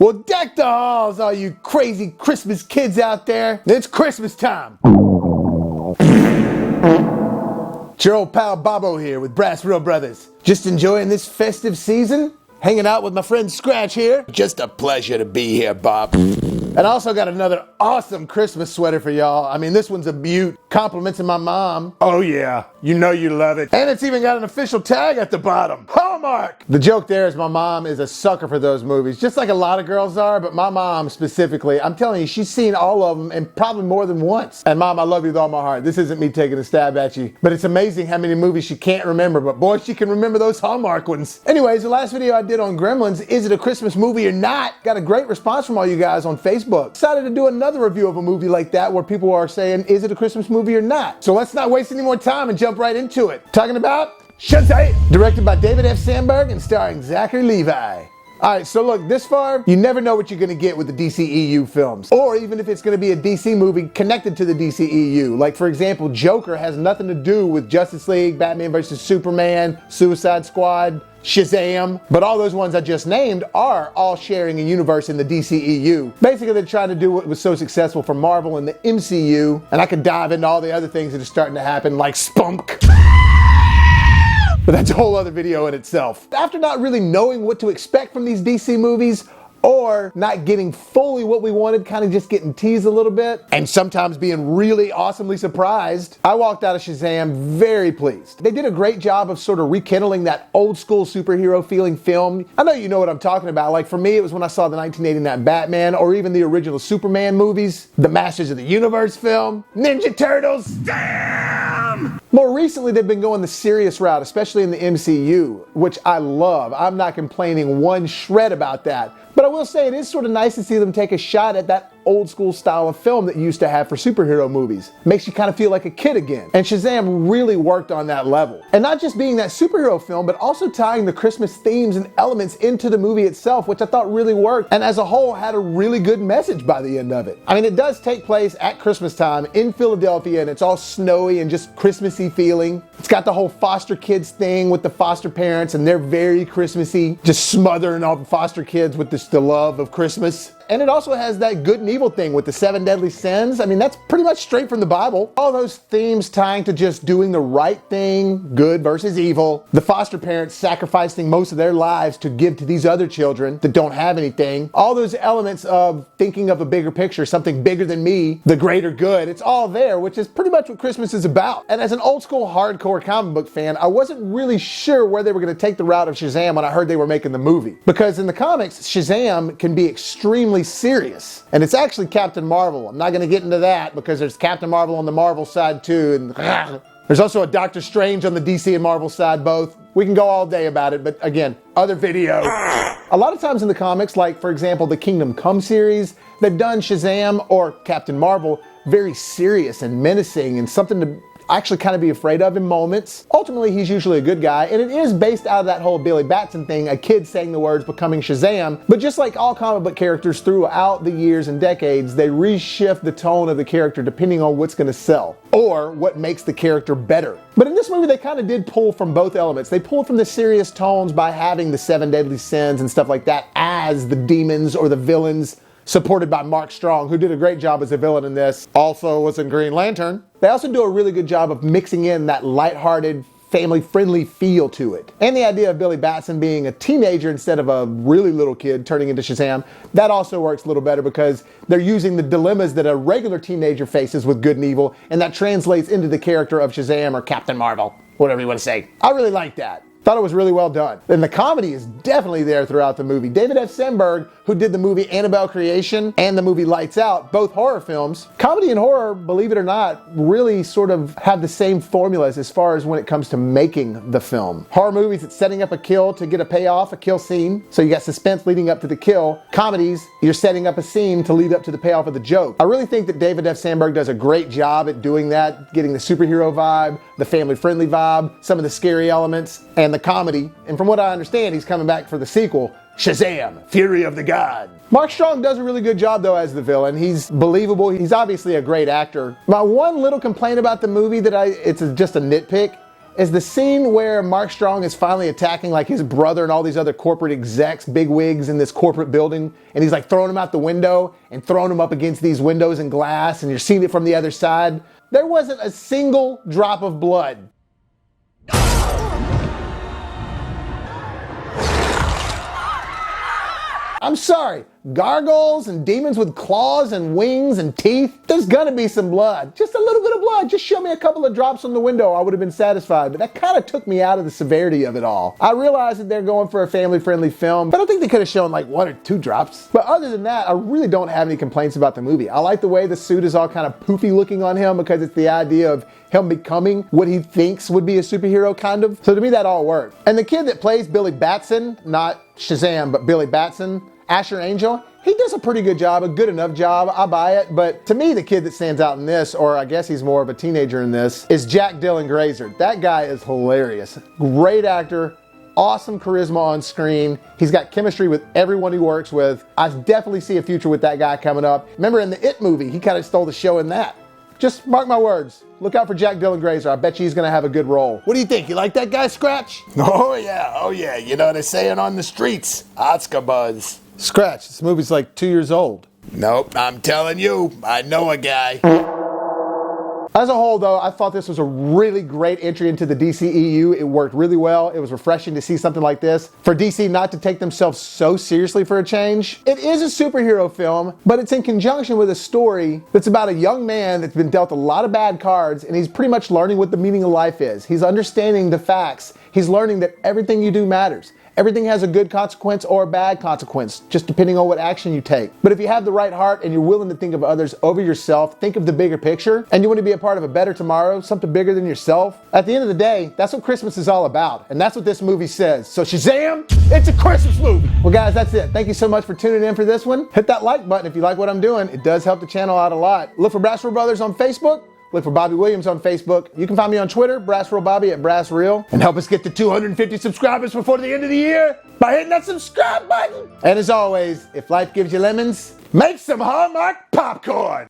Well, deck the halls, all you crazy Christmas kids out there. It's Christmas time. It's your old pal Bobo here with BrassReel Brothers. Just enjoying this festive season? Hanging out with my friend Scratch here. Just a pleasure to be here, Bob. And I also got another awesome Christmas sweater for y'all. I mean, this one's a beaut. Compliments of my mom. Oh yeah, you know you love it. And it's even got an official tag at the bottom. Hallmark! The joke there is my mom is a sucker for those movies, just like a lot of girls are, but my mom specifically, I'm telling you, she's seen all of them and probably more than once. And Mom, I love you with all my heart. This isn't me taking a stab at you, but it's amazing how many movies she can't remember, but boy, she can remember those Hallmark ones. Anyways, the last video I did on Gremlins, is it a Christmas movie or not? Got a great response from all you guys on Facebook. Decided to do another review of a movie like that where people are saying, is it a Christmas movie or not? So let's not waste any more time and jump right into it. Talking about Shazam, directed by David F. Sandberg and starring Zachary Levi. Alright, so look, this far, you never know what you're going to get with the D.C.E.U. films. Or even if it's going to be a DC movie connected to the D.C.E.U. Like, for example, Joker has nothing to do with Justice League, Batman vs. Superman, Suicide Squad, Shazam. But all those ones I just named are all sharing a universe in the D.C.E.U. Basically, they're trying to do what was so successful for Marvel in the MCU. And I could dive into all the other things that are starting to happen, like Spunk. But that's a whole other video in itself. After not really knowing what to expect from these DC movies, or not getting fully what we wanted, kind of just getting teased a little bit, and sometimes being really awesomely surprised, I walked out of Shazam very pleased. They did a great job of sort of rekindling that old school superhero feeling film. I know you know what I'm talking about. Like for me, it was when I saw the 1989 Batman, or even the original Superman movies, the Masters of the Universe film, Ninja Turtles, damn! More recently, they've been going the serious route, especially in the MCU, which I love. I'm not complaining one shred about that. But I will say it is sort of nice to see them take a shot at that old school style of film that you used to have for superhero movies. Makes you kind of feel like a kid again. And Shazam really worked on that level. And not just being that superhero film, but also tying the Christmas themes and elements into the movie itself, which I thought really worked, and as a whole had a really good message by the end of it. I mean, it does take place at Christmas time in Philadelphia, and it's all snowy and just Christmassy feeling. It's got the whole foster kids thing with the foster parents, and they're very Christmassy, just smothering all the foster kids with the love of Christmas. And it also has that good and evil thing with the 7 deadly sins. I mean, that's pretty much straight from the Bible. All those themes tying to just doing the right thing, good versus evil. The foster parents sacrificing most of their lives to give to these other children that don't have anything. All those elements of thinking of a bigger picture, something bigger than me, the greater good. It's all there, which is pretty much what Christmas is about. And as an old school hardcore comic book fan, I wasn't really sure where they were going to take the route of Shazam when I heard they were making the movie. Because in the comics, Shazam can be extremely serious. And it's actually Captain Marvel. I'm not going to get into that because there's Captain Marvel on the Marvel side too. And there's also a Doctor Strange on the DC and Marvel side both. We can go all day about it, but again, other video. A lot of times in the comics, like for example, the Kingdom Come series, they've done Shazam or Captain Marvel very serious and menacing and something to actually kind of be afraid of in moments. Ultimately, he's usually a good guy, and it is based out of that whole Billy Batson thing, a kid saying the words becoming Shazam. But just like all comic book characters throughout the years and decades, they reshift the tone of the character depending on what's going to sell or what makes the character better. But in this movie, they kind of did pull from both elements. They pulled from the serious tones by having the 7 deadly sins and stuff like that as the demons or the villains, supported by Mark Strong, who did a great job as a villain in this. Also was in Green Lantern. They also do a really good job of mixing in that lighthearted, family-friendly feel to it. And the idea of Billy Batson being a teenager instead of a really little kid turning into Shazam, that also works a little better because they're using the dilemmas that a regular teenager faces with good and evil, and that translates into the character of Shazam or Captain Marvel, whatever you want to say. I really like that. Thought it was really well done. And the comedy is definitely there throughout the movie. David F. Sandberg, who did the movie Annabelle Creation and the movie Lights Out, both horror films. Comedy and horror, believe it or not, really sort of have the same formulas as far as when it comes to making the film. Horror movies, it's setting up a kill to get a payoff, a kill scene. So you got suspense leading up to the kill. Comedies, you're setting up a scene to lead up to the payoff of the joke. I really think that David F. Sandberg does a great job at doing that, getting the superhero vibe, the family-friendly vibe, some of the scary elements, and the comedy. And from what I understand, he's coming back for the sequel, Shazam! Fury of the God. Mark Strong does a really good job though as the villain. He's believable. He's obviously a great actor. My one little complaint about the movie it's just a nitpick is the scene where Mark Strong is finally attacking like his brother and all these other corporate execs, big wigs in this corporate building, and he's like throwing them out the window and throwing them up against these windows and glass, and you're seeing it from the other side. There wasn't a single drop of blood. I'm sorry, gargoyles and demons with claws and wings and teeth, there's gonna be some blood. Just a little bit of blood. Just show me a couple of drops on the window, I would have been satisfied. But that kind of took me out of the severity of it all. I realize that they're going for a family-friendly film, but I think they could have shown like 1 or 2 drops. But other than that, I really don't have any complaints about the movie. I like the way the suit is all kind of poofy looking on him because it's the idea of him becoming what he thinks would be a superhero, kind of. So to me, that all worked. And the kid that plays Billy Batson, not Shazam, but Billy Batson, Asher Angel, he does a pretty good job, a good enough job, I buy it. But to me, the kid that stands out in this, or I guess he's more of a teenager in this, is Jack Dylan Grazer. That guy is hilarious. Great actor, awesome charisma on screen. He's got chemistry with everyone he works with. I definitely see a future with that guy coming up. Remember in the It movie, he kind of stole the show in that. Just mark my words. Look out for Jack Dylan Grazer. I bet you he's gonna have a good role. What do you think? You like that guy, Scratch? Oh yeah. You know what they're saying on the streets. Oscar buzz. Scratch, this movie's like 2 years old. Nope, I'm telling you, I know a guy. As a whole, though, I thought this was a really great entry into the D.C.E.U. It worked really well. It was refreshing to see something like this. For DC not to take themselves so seriously for a change. It is a superhero film, but it's in conjunction with a story that's about a young man that's been dealt a lot of bad cards, and he's pretty much learning what the meaning of life is. He's understanding the facts. He's learning that everything you do matters. Everything has a good consequence or a bad consequence, just depending on what action you take. But if you have the right heart and you're willing to think of others over yourself, think of the bigger picture, and you want to be a part of a better tomorrow, something bigger than yourself, at the end of the day, that's what Christmas is all about. And that's what this movie says. So Shazam, it's a Christmas movie. Well guys, that's it. Thank you so much for tuning in for this one. Hit that like button if you like what I'm doing. It does help the channel out a lot. Look for BrassReel Brothers on Facebook. Look for Bobby Williams on Facebook. You can find me on Twitter, BrassReel Bobby at BrassReel. And help us get to 250 subscribers before the end of the year by hitting that subscribe button. And as always, if life gives you lemons, make some Hallmark popcorn.